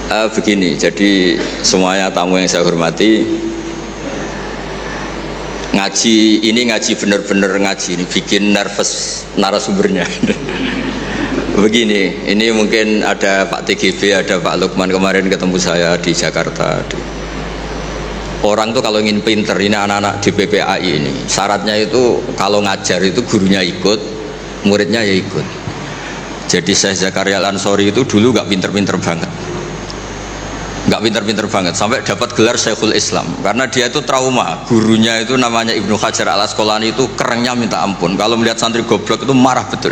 Begini, jadi semuanya tamu yang saya hormati, ngaji bener-bener ngaji ini bikin nervous narasumbernya. Begini, ini mungkin ada Pak TGB, ada Pak Lukman kemarin ketemu saya di Jakarta. Orang tuh kalau ingin pinter, ini anak-anak di PPAI ini, syaratnya itu kalau ngajar itu gurunya ikut, muridnya ya ikut. Jadi Syekh Zakaria Al-Ansori itu dulu gak pinter-pinter banget, nggak pinter-pinter banget sampai dapat gelar Syekhul Islam karena dia itu trauma. Gurunya itu namanya Ibnu Hajar Al Asqalani, itu kerennya minta ampun. Kalau melihat santri goblok itu marah betul.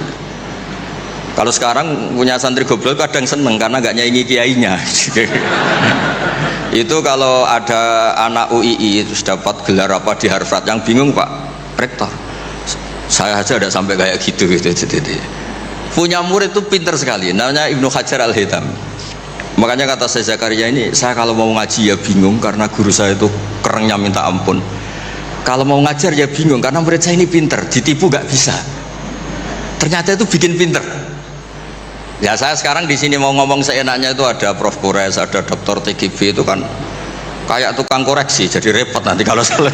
Kalau sekarang punya santri goblok kadang seneng karena nggak nyaingi kiainya. Itu kalau ada anak UII terus dapat gelar apa di Harvard, yang bingung Pak Rektor, saya aja ada sampai kayak gitu. Punya murid itu pinter sekali, namanya Ibnu Hajar Al Haytami. Makanya kata saya Zakaria ini, saya kalau mau ngaji ya bingung karena guru saya itu kerennya minta ampun. Kalau mau ngajar ya bingung karena murid saya ini pinter, ditipu gak bisa. Ternyata itu bikin pinter. Ya saya sekarang di sini mau ngomong seenaknya itu ada Prof Kores, ada Dr. TGB, itu kan kayak tukang koreksi, jadi repot nanti kalau salah.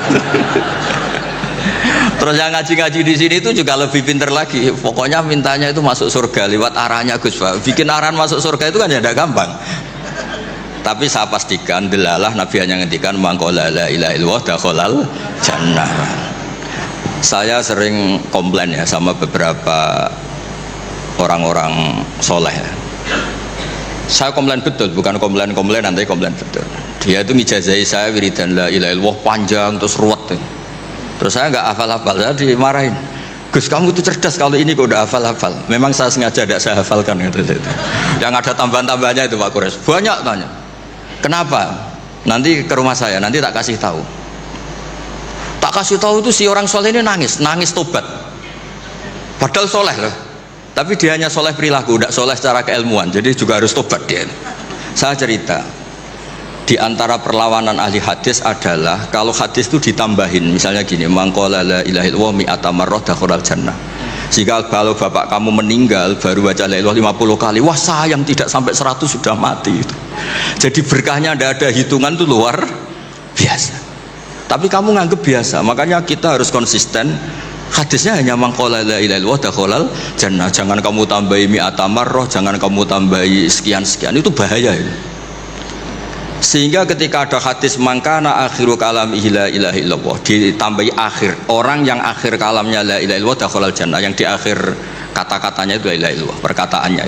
Terus yang ngaji-ngaji di sini itu juga lebih pinter lagi. Pokoknya mintanya itu masuk surga lewat arahnya Gus Pak. Bikin arahan masuk surga itu kan ya tidak gampang. Tapi saya pastikan delalah Nabi hanya ngendikan mangkola la ilaha illallah dakhalal jannah. Saya sering komplain ya sama beberapa orang-orang soleh ya. Saya komplain betul, bukan komplain nanti komplain betul. Dia itu ngijazahi saya wiridan la ilaha illallah panjang terus ruwet. Terus saya nggak hafal-hafal, saya dimarahin. Gus, kamu itu cerdas, kalau ini kok udah hafal-hafal. Memang saya sengaja tidak saya hafalkan gitu. Yang ada tambahan-tambahannya itu Pak Kores. Banyak tanya. Kenapa? Nanti ke rumah saya, nanti tak kasih tahu. Tak kasih tahu itu si orang soleh ini nangis tobat. Padahal soleh loh. Tapi dia hanya soleh perilaku, tidak soleh secara keilmuan. Jadi juga harus tobat dia. Saya cerita. Di antara perlawanan ahli hadis adalah kalau hadis itu ditambahin, misalnya gini, mangqala la ilaha illallah mi'ata marrah dakhalal jannah. Jika kalau bapak kamu meninggal baru baca la ilaha 50 kali, wah sayang tidak sampai 100 sudah mati itu. Jadi berkahnya tidak ada hitungan, itu luar biasa. Tapi kamu nganggap biasa, makanya kita harus konsisten. Hadisnya hanya mangqala la ilaha illallah dakhalal jannah. Jangan kamu tambahi mi'ata marrah, jangan kamu tambahi sekian-sekian, itu bahaya itu. Sehingga ketika ada hadis mangkana akhiru kalamihi la ilaha illallah, ditambahi akhir, orang yang akhir kalamnya la ilaha illallah dakhalal jannah, yang di akhir kata-katanya itu la ilaha illallah, perkataannya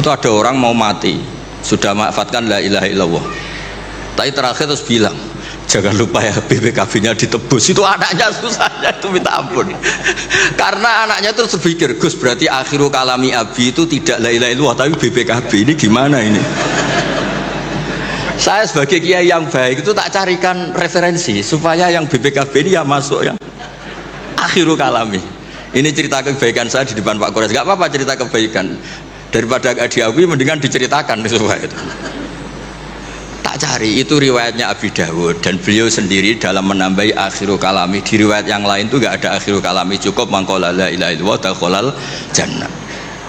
itu ada orang mau mati sudah mengafatkan la ilaha illallah, tapi terakhir terus bilang jangan lupa ya BPKB-nya ditebus. Itu anaknya susahnya itu minta ampun. Karena anaknya terus berpikir, Gus berarti akhiru kalami abi itu tidak la ilaha illallah tapi BPKB, ini gimana ini? Saya sebagai kiai yang baik itu tak carikan referensi supaya yang BPKB ini ya masuk yang akhiru kalami. Ini cerita kebaikan saya di depan Pak Kores. Gak apa-apa cerita kebaikan, daripada gak diakui mendingan diceritakan supaya itu. Tak cari, itu riwayatnya Abi Dawud dan beliau sendiri dalam menambahi akhiru kalami. Di riwayat yang lain itu gak ada akhiru kalami, cukup mangqala la ilaha illallah dakhalal jannah.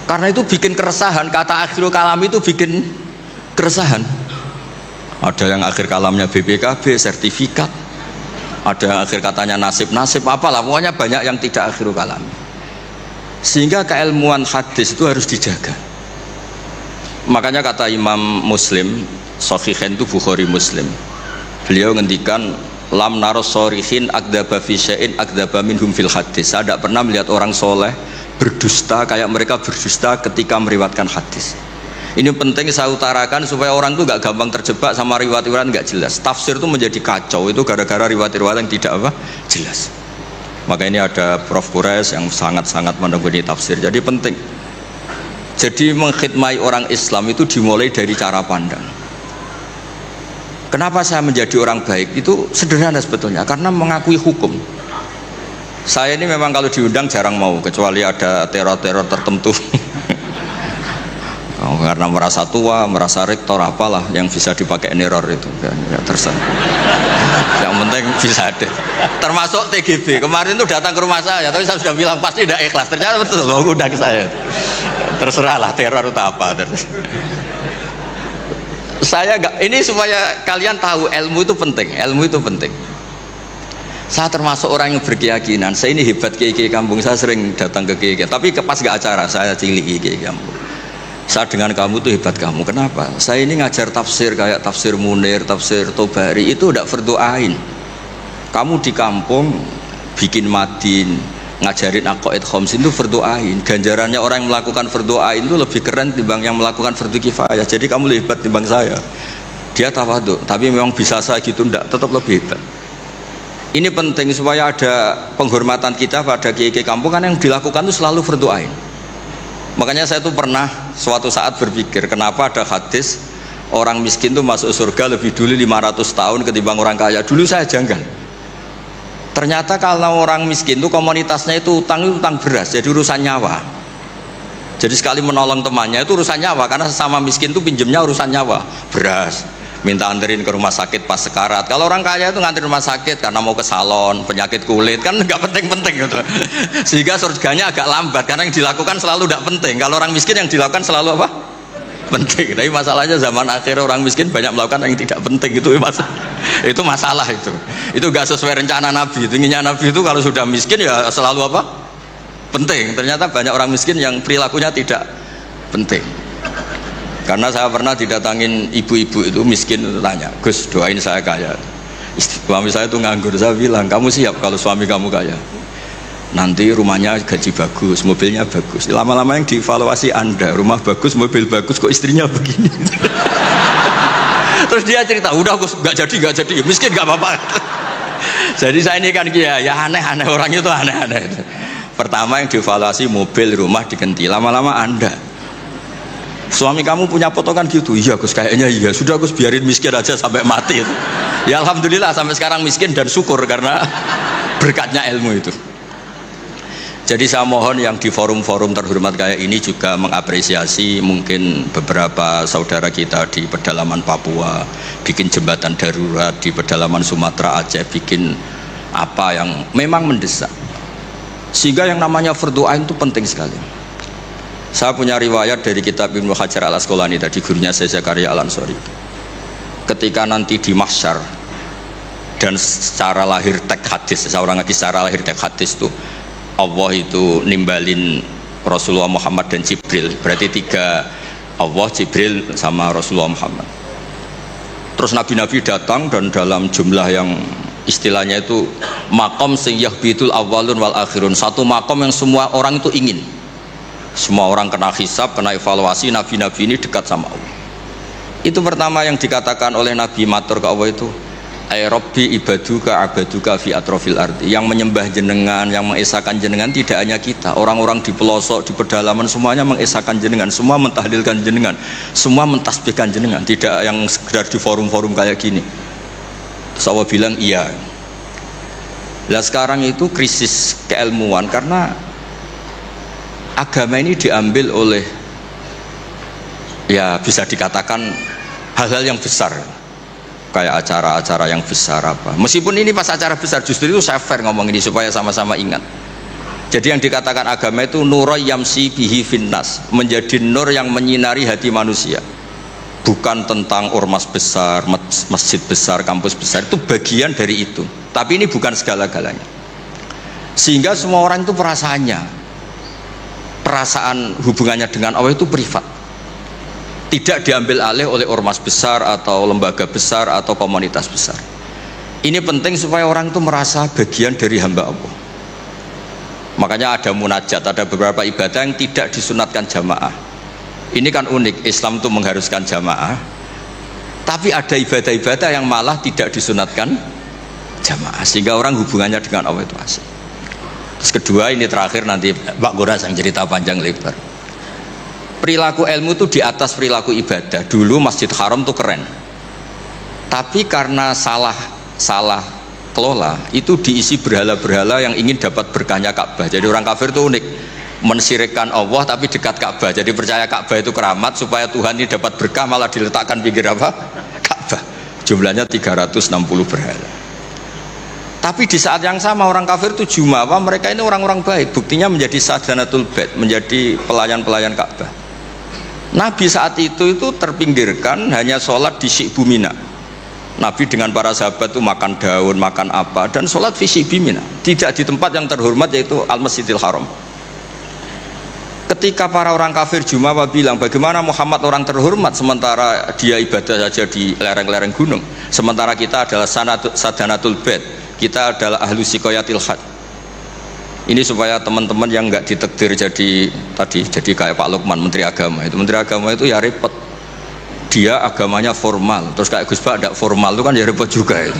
Karena itu bikin keresahan, kata akhiru kalami itu bikin keresahan. Ada yang akhir kalamnya BPKB, sertifikat. Ada yang akhir katanya nasib-nasib, apalah. Pokoknya banyak yang tidak akhir kalam. Sehingga keilmuan hadis itu harus dijaga. Makanya kata Imam Muslim, Sahihain itu Bukhari Muslim, beliau ngendikan lam naros sorihin akdaba fi syai'in akdaba minhum fil hadis. Saya tidak pernah melihat orang soleh berdusta kayak mereka berdusta ketika meriwayatkan hadis. Ini penting saya utarakan supaya orang itu nggak gampang terjebak sama riwayat-riwayat nggak jelas. Tafsir itu menjadi kacau itu gara-gara riwayat-riwayat yang tidak jelas. Maka ini ada Prof Kores yang sangat-sangat menekuni tafsir. Jadi penting. Jadi mengkhidmati orang Islam itu dimulai dari cara pandang. Kenapa saya menjadi orang baik? Itu sederhana sebetulnya, karena mengakui hukum. Saya ini memang kalau diundang jarang mau, kecuali ada teror-teror tertentu. Karena merasa tua, merasa rektor apalah yang bisa dipakai neror itu ya terserah. Yang penting bisa ada. Termasuk TGB kemarin itu datang ke rumah saya, tapi saya sudah bilang pasti tidak ikhlas. Ternyata betul mau undang saya. Terserahlah teror itu apa. Saya enggak, ini supaya kalian tahu ilmu itu penting, ilmu itu penting. Saya termasuk orang yang berkeyakinan, saya ini hebat kiai-kiai kampung, saya sering datang ke kiai-kiai, tapi pas gak acara, saya cilik kiai kampung. Saya dengan kamu tuh hebat kamu, kenapa? Saya ini ngajar tafsir kayak tafsir Munir, tafsir Tobari, itu udah fardu ain. Kamu di kampung bikin madin, ngajarin aqaid khamsin itu fardu ain. Ganjarannya orang yang melakukan fardu ain itu lebih keren timbang yang melakukan fardu kifayah. Jadi kamu lebih hebat timbang saya. Dia tawadhu, tapi memang bisa saya gitu enggak, tetap lebih hebat. Ini penting supaya ada penghormatan kita pada kiai-kiai kampung, kan yang dilakukan itu selalu fardu ain. Makanya saya tuh pernah suatu saat berpikir, kenapa ada hadis orang miskin tuh masuk surga lebih dulu 500 tahun ketimbang orang kaya. Dulu saya janggal. Ternyata kalau orang miskin itu komunitasnya itu utang beras, jadi urusan nyawa. Jadi sekali menolong temannya itu urusan nyawa, karena sesama miskin itu pinjemnya urusan nyawa, beras, minta anterin ke rumah sakit pas sekarat. Kalau orang kaya itu nganterin rumah sakit karena mau ke salon, penyakit kulit, kan nggak penting-penting gitu. Sehingga surganya agak lambat, karena yang dilakukan selalu tidak penting. Kalau orang miskin yang dilakukan selalu apa? Penting. Tapi masalahnya zaman akhir orang miskin banyak melakukan yang tidak penting, itu masalah itu gak sesuai rencana Nabi. Inginnya Nabi itu kalau sudah miskin ya selalu apa? Penting. Ternyata banyak orang miskin yang perilakunya tidak penting. Karena saya pernah didatangin ibu-ibu itu miskin, itu tanya, Gus doain saya kaya, suami saya itu nganggur. Saya bilang, kamu siap kalau suami kamu kaya? Nanti rumahnya gaji bagus, mobilnya bagus. Lama-lama yang dievaluasi Anda, rumah bagus, mobil bagus, kok istrinya begini. Terus dia cerita, udah Gus, gak jadi, miskin gak apa-apa. Jadi saya ini kan ya aneh-aneh, orang itu aneh-aneh. Pertama yang dievaluasi mobil, rumah diganti. Lama-lama Anda, suami kamu punya potongan gitu? Iya Gus, kayaknya iya. Sudah Gus, biarin miskin aja sampai mati. Ya alhamdulillah sampai sekarang miskin dan syukur karena berkatnya ilmu itu. Jadi saya mohon yang di forum-forum terhormat kayak ini juga mengapresiasi mungkin beberapa saudara kita di pedalaman Papua bikin jembatan darurat, di pedalaman Sumatera Aceh bikin apa yang memang mendesak, sehingga yang namanya fardu ain itu penting sekali. Saya punya riwayat dari kitab Ibnu Hajar al Asqalani tadi, gurunya saya Zakaria al Ansori. Ketika nanti di mahsyar dan secara lahir teks hadis, seorang lagi secara lahir teks hadis tuh Allah itu nimbalin Rasulullah Muhammad dan Jibril, berarti tiga, Allah, Jibril sama Rasulullah Muhammad. Terus nabi-nabi datang dan dalam jumlah yang istilahnya itu makom sing yahbitul awalun wal akhirun, satu makom yang semua orang itu ingin, semua orang kena hisab, kena evaluasi. Nabi-nabi ini dekat sama Allah. Itu pertama yang dikatakan oleh Nabi matur ke Allah itu, ay Rabbi ibaduka abaduka fi atrofil ardi, yang menyembah jenengan, yang mengesahkan jenengan tidak hanya kita, orang-orang di pelosok, di pedalaman, semuanya mengesahkan jenengan, semua mentahlilkan jenengan, semua mentasbihkan jenengan, tidak yang sekedar di forum-forum kayak gini. Terus Allah bilang iya. Nah sekarang itu krisis keilmuan karena agama ini diambil oleh, ya bisa dikatakan hal-hal yang besar, kayak acara-acara yang besar apa. Meskipun ini pas acara besar, justru itu saya fair ngomong ini supaya sama-sama ingat. Jadi yang dikatakan agama itu nurul yamsi bihi finnas, menjadi nur yang menyinari hati manusia. Bukan tentang ormas besar, masjid besar, kampus besar, itu bagian dari itu. Tapi ini bukan segala-galanya. Sehingga semua orang itu perasaan hubungannya dengan Allah itu privat, tidak diambil alih oleh ormas besar atau lembaga besar atau komunitas besar. Ini penting supaya orang itu merasa bagian dari hamba Allah. Makanya ada munajat, ada beberapa ibadah yang tidak disunatkan jamaah. Ini kan unik, Islam itu mengharuskan jamaah, tapi ada ibadah-ibadah yang malah tidak disunatkan jamaah, sehingga orang hubungannya dengan Allah itu asik. Terus kedua, ini terakhir, nanti Pak Goras yang cerita panjang lebar. Perilaku ilmu itu di atas perilaku ibadah. Dulu Masjid Haram tuh keren, tapi karena salah kelola itu diisi berhala-berhala yang ingin dapat berkahnya Ka'bah. Jadi orang kafir itu unik, mensyirikkan Allah tapi dekat Ka'bah. Jadi percaya Ka'bah itu keramat, supaya Tuhan ini dapat berkah malah diletakkan pinggir apa? Ka'bah. Jumlahnya 360 berhala. Tapi di saat yang sama orang kafir itu jumawa, mereka ini orang-orang baik. Buktinya menjadi sadanatul bait, menjadi pelayan-pelayan Ka'bah. Nabi saat itu terpinggirkan, hanya sholat di Syi'bu Mina. Nabi dengan para sahabat itu makan daun, makan apa, dan sholat di Syi'bu Mina, tidak di tempat yang terhormat yaitu Al-Masjidil Haram. Ketika para orang kafir Jumawa bilang, bagaimana Muhammad orang terhormat sementara dia ibadah saja di lereng-lereng gunung, sementara kita adalah sadanatul bait, kita adalah ahlu sikoyatil had. Ini supaya teman-teman yang nggak ditakdir jadi kayak Pak Lukman, Menteri Agama. Itu Menteri Agama itu ya repot, dia agamanya formal, terus kayak Gus Bak tidak formal itu kan ya repot juga itu.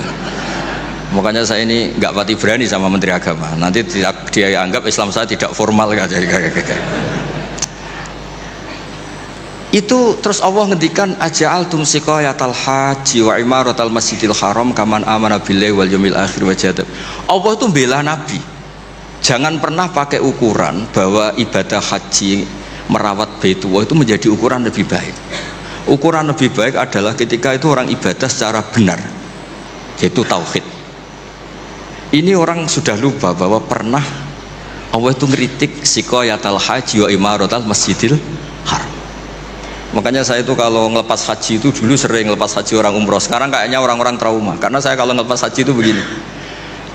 Makanya saya ini nggak pati berani sama Menteri Agama, nanti dia anggap Islam saya tidak formal kan. Itu terus Allah ngendikan aja'altum siqayatal haji wa imaratal masjidil haram kaman amana billahi wal yawmil akhir wa jahada. Allah itu bela Nabi, jangan pernah pakai ukuran bahwa ibadah haji merawat Baitullah itu menjadi ukuran lebih baik. Ukuran lebih baik adalah ketika itu orang ibadah secara benar, yaitu tauhid. Ini orang sudah lupa bahwa pernah Allah itu ngeritik siqayatal haji wa imaratal masjidil haram. Makanya saya itu kalau ngelepas haji itu dulu sering ngelepas haji orang umroh, sekarang kayaknya orang-orang trauma, karena saya kalau ngelepas haji itu begini,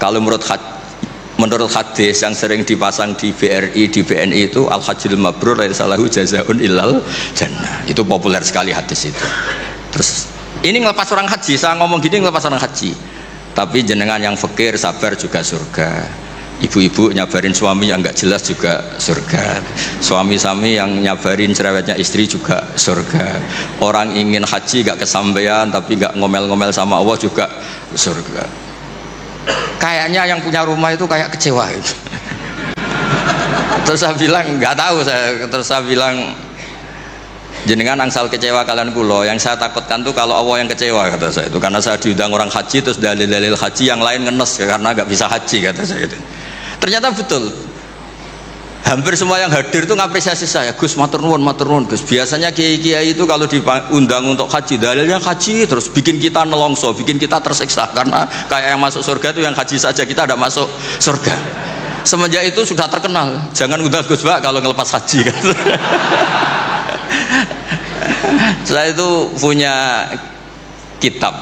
kalau menurut hadis yang sering dipasang di BRI, di BNI itu al-hajjul mabrur laisa lahu jazaa'un illal jannah, itu populer sekali hadis itu. Terus ini ngelepas orang haji, saya ngomong gini ngelepas orang haji, tapi jenengan yang fakir sabar juga surga, ibu-ibu nyabarin suami yang nggak jelas juga surga, suami-suami yang nyabarin cerewetnya istri juga surga, orang ingin haji nggak kesampaian tapi nggak ngomel-ngomel sama Allah juga surga. Kayaknya yang punya rumah itu kayak kecewa gitu. Terus saya bilang nggak tahu terus saya bilang jenengan angsal kecewa kalian kulo, yang saya takutkan tuh kalau Allah yang kecewa, kata saya itu, karena saya diundang orang haji terus dalil-dalil haji yang lain ngenes karena nggak bisa haji, kata saya itu. Ternyata betul, hampir semua yang hadir itu ngapresiasi saya, Gus matur nuwun Gus. Biasanya kiai-kiai itu kalau diundang untuk haji dalilnya haji terus bikin kita nelongso, bikin kita tersiksa, karena kayak yang masuk surga itu yang haji saja, kita ada masuk surga. Semenjak itu sudah terkenal, jangan undang Gus Bak kalau ngelepas haji kan. Saya itu punya kitab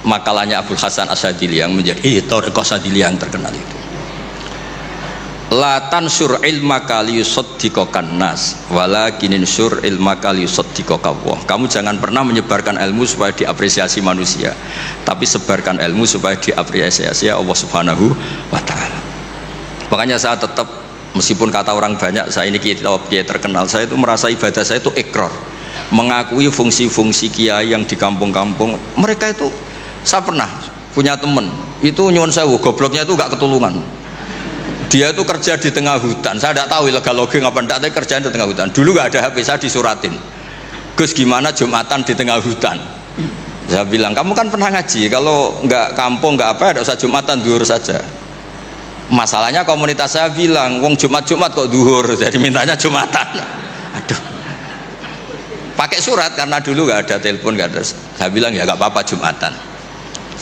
makalahnya Abdul Hasan Asyadili yang menjadi Thariqah Asyadili yang terkenal itu. La tansur ilmaka liyusaddiqakan nas walakinin sur ilmaka liyusaddiqaka Allah. Kamu jangan pernah menyebarkan ilmu supaya diapresiasi manusia, tapi sebarkan ilmu supaya diapresiasi Allah Subhanahu wa taala. Makanya saya tetap, meskipun kata orang banyak saya ini kiai terkenal, saya itu merasa ibadah saya itu ikrar, mengakui fungsi-fungsi kiai yang di kampung-kampung. Mereka itu, saya pernah punya temen itu nyuwun sewu, gobloknya itu gak ketulungan. Dia itu kerja di tengah hutan, saya tidak tahu ilegal logging apa enggak, tapi kerjaan di tengah hutan. Dulu gak ada HP, saya disuratin, Gus gimana Jumatan di tengah hutan. Saya bilang, kamu kan pernah ngaji, kalau nggak kampung nggak apa, ada usah Jumatan, duhur saja. Masalahnya komunitas saya bilang, wong Jumat kok duhur, jadi mintanya Jumatan. Aduh, pakai surat karena dulu nggak ada telepon, nggak ada. Saya bilang ya nggak apa-apa Jumatan.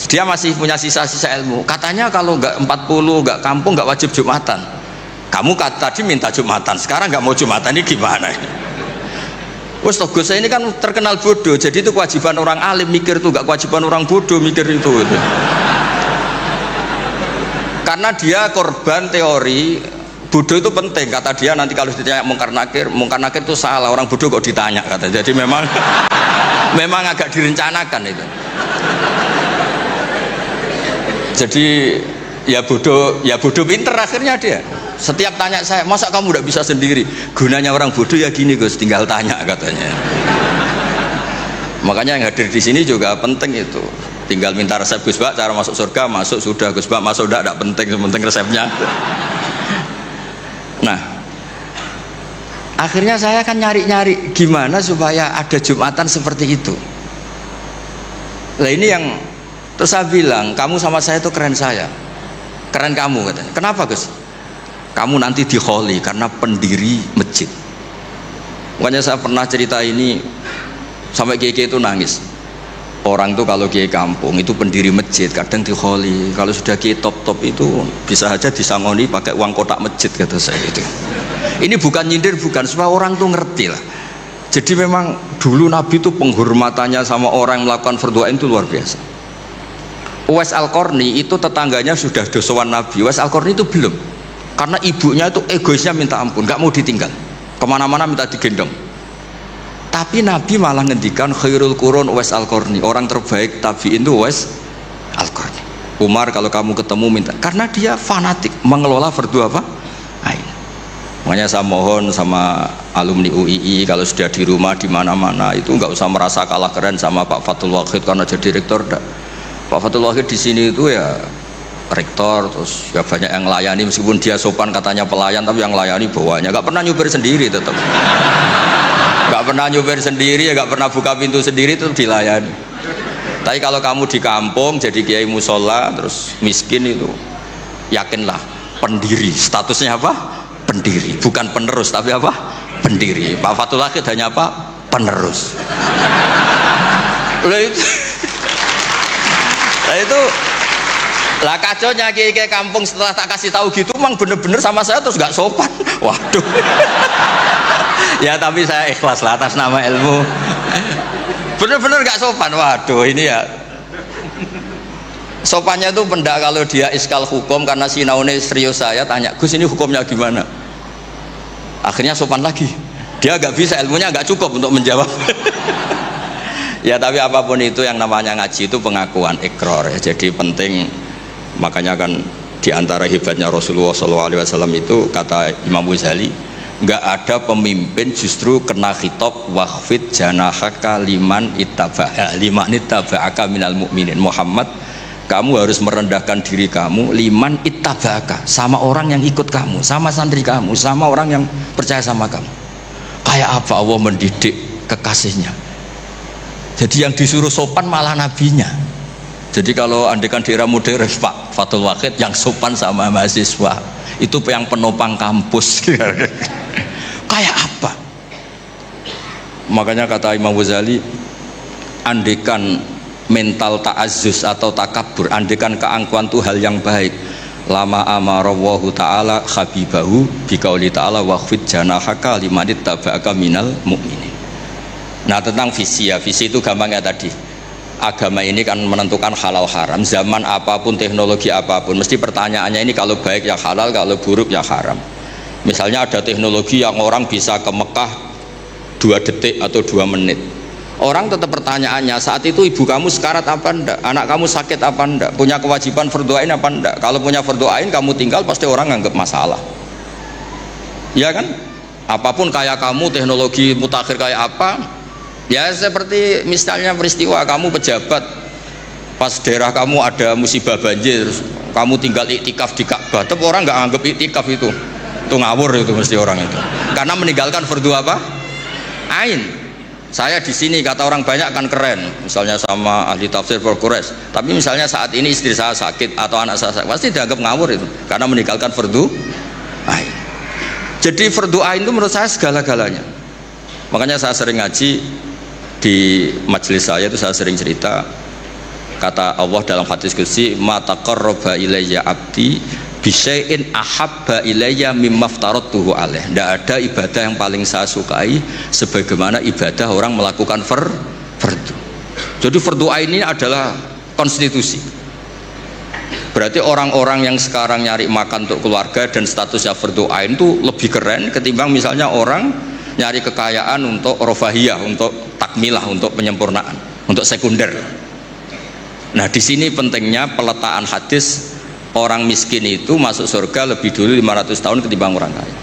Dia masih punya sisa-sisa ilmu. Katanya kalau nggak 40 nggak kampung nggak wajib Jumatan. Kamu tadi minta Jumatan, sekarang nggak mau Jumatan, ini gimana? Wes toh Gus, saya ini kan terkenal bodoh, jadi itu kewajiban orang alim mikir tuh, nggak kewajiban orang bodoh mikir itu. Karena dia korban teori bodoh itu penting, kata dia. Nanti kalau ditanya mungkar nakir itu salah, orang bodoh kok ditanya, kata. Jadi memang memang agak direncanakan itu. Jadi ya bodoh pinter akhirnya dia. Setiap tanya saya, masa kamu udah bisa sendiri? Gunanya orang bodoh ya gini Gus, tinggal tanya, katanya. Makanya yang hadir di sini juga penting itu. Tinggal minta resep Gus Bak, cara masuk surga, masuk sudah. Gus Bak masuk udah, tidak penting, penting resepnya. Nah, akhirnya saya kan nyari-nyari gimana supaya ada Jumatan seperti itu. Nah ini yang terus saya bilang, kamu sama saya itu keren saya, keren kamu, katanya. Kenapa Gus? Kamu nanti dikholi karena pendiri masjid. Makanya saya pernah cerita ini sampai kiai itu nangis. Orang tuh kalau kiai kampung itu pendiri masjid kadang dikholi. Kalau sudah kiai top itu bisa aja disangoni pakai uang kotak masjid, kata saya itu. Ini bukan nyindir, bukan, supaya orang tuh ngerti lah. Jadi memang dulu Nabi itu penghormatannya sama orang yang melakukan fardhu ain itu luar biasa. Uwais Al-Qarni itu tetangganya sudah dosowan Nabi. Uwais Al-Qarni itu belum, karena ibunya itu egoisnya minta ampun, nggak mau ditinggal, kemana-mana minta digendong. Tapi Nabi malah ngendikan khairul qurun Uwais Al-Qarni, orang terbaik tabi'in itu Uwais Al-Qarni. Umar kalau kamu ketemu minta, karena dia fanatik mengelola fardhu apa? Ain. Makanya saya mohon sama alumni UII kalau sudah di rumah di mana-mana itu nggak usah merasa kalah keren sama Pak Fathul Wahid karena jadi rektor. Pak Fathul Wahid di sini itu ya rektor, terus ya banyak yang layani, meskipun dia sopan katanya pelayan, tapi yang layani bawahnya nggak pernah nyupir sendiri, tetap nggak pernah nyupir sendiri, ya nggak pernah buka pintu sendiri, tetap dilayani. Tapi kalau kamu di kampung jadi kiai musola terus miskin itu, yakinlah pendiri, statusnya apa? Pendiri, bukan penerus, tapi apa? Pendiri. Pak Fathul Wahid hanya apa? Penerus. Lah kacaunya kiai kampung setelah tak kasih tahu gitu, emang bener-bener sama saya terus nggak sopan. Waduh. Ya tapi saya ikhlas lah atas nama ilmu. Bener-bener nggak sopan. Waduh ini ya. Sopannya itu pendak kalau dia iskal hukum karena sinaune serius, saya tanya, Gus ini hukumnya gimana? Akhirnya sopan lagi. Dia nggak bisa, ilmunya nggak cukup untuk menjawab. Ya tapi apapun itu yang namanya ngaji itu pengakuan ikrar ya. Jadi penting, makanya kan diantara hebatnya Rasulullah SAW itu kata Imam Ghazali, nggak ada pemimpin justru kena khitab wahfid janahaka liman ittaba'aka minal mu'minin. Muhammad, kamu harus merendahkan diri kamu liman ittaba'aka, sama orang yang ikut kamu, sama santri kamu, sama orang yang percaya sama kamu. Kayak apa Allah mendidik kekasihnya. Jadi yang disuruh sopan malah nabinya. Jadi kalau andekan di era modern Pak Fathul Wahid yang sopan sama mahasiswa itu yang penopang kampus. Kayak apa? Makanya kata Imam Ghazali, andekan mental ta'azzus atau takabur, andekan keangkuhan itu hal yang baik, lama amarawwahu ta'ala habibahu biqauli ta'ala wahfid janahaka limanit taba'aka minal mu'minin. Nah tentang visi ya, visi itu gampangnya tadi, agama ini kan menentukan halal haram, zaman apapun, teknologi apapun, mesti pertanyaannya ini kalau baik ya halal, kalau buruk ya haram. Misalnya ada teknologi yang orang bisa ke Mekah 2 detik atau 2 menit, orang tetap pertanyaannya saat itu ibu kamu sekarat apa enggak, anak kamu sakit apa enggak, punya kewajiban fardhu ain apa enggak. Kalau punya fardhu ain kamu tinggal pasti orang nganggap masalah, ya kan? Apapun kayak kamu, teknologi mutakhir kayak apa, ya seperti misalnya peristiwa kamu pejabat pas daerah kamu ada musibah banjir, kamu tinggal iktikaf di Ka'bah, tetap orang nggak anggap iktikaf itu ngawur, itu mesti orang itu karena meninggalkan fardhu apa? Ain. Saya di sini kata orang banyak kan keren, misalnya sama ahli tafsir Quraisy, tapi misalnya saat ini istri saya sakit atau anak saya sakit, pasti dianggap ngawur itu karena meninggalkan fardhu ain. Jadi fardhu ain itu menurut saya segala-galanya. Makanya saya sering ngaji di majelis saya itu, saya sering cerita kata Allah dalam hadis qudsi, ma taqarraba ilayya abdi bisyai'in ahabba ilayya mimma aftaratuhu alaih. Tidak ada ibadah yang paling saya sukai sebagaimana ibadah orang melakukan fardhu. Jadi fardhu ain ini adalah konstitusi. Berarti orang-orang yang sekarang nyari makan untuk keluarga dan statusnya fardhu ain itu lebih keren ketimbang misalnya orang nyari kekayaan untuk rofahiyah, untuk takmilah, untuk penyempurnaan, untuk sekunder. Nah di sini pentingnya peletaan hadis, orang miskin itu masuk surga lebih dulu 500 tahun ketimbang orang kaya.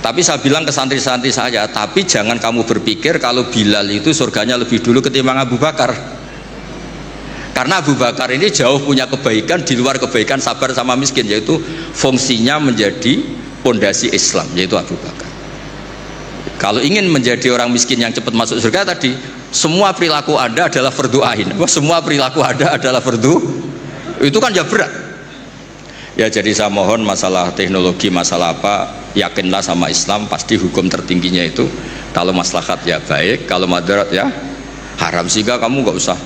Tapi saya bilang ke santri-santri saya, tapi jangan kamu berpikir kalau Bilal itu surganya lebih dulu ketimbang Abu Bakar, karena Abu Bakar ini jauh punya kebaikan di luar kebaikan sabar sama miskin, yaitu fungsinya menjadi pondasi Islam, yaitu Abu Bakar. Kalau ingin menjadi orang miskin yang cepat masuk surga tadi, semua perilaku Anda adalah fardhu ain. Semua perilaku Anda adalah fardhu, itu kan ya berat. Ya jadi saya mohon masalah teknologi, masalah apa, yakinlah sama Islam, pasti hukum tertingginya itu kalau maslahat ya baik, kalau madarat ya haram. Sehingga kamu nggak usah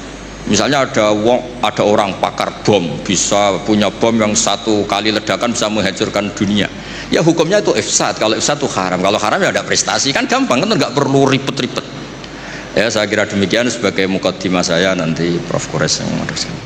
Misalnya ada orang pakar bom, bisa punya bom yang satu kali ledakan bisa menghancurkan dunia. Ya hukumnya itu ifsad. Kalau ifsad itu haram. Kalau haram ya ada prestasi, kan gampang, kan nggak perlu ribet-ribet. Ya saya kira demikian sebagai mukaddimah saya, nanti Prof. Kores yang meneruskan.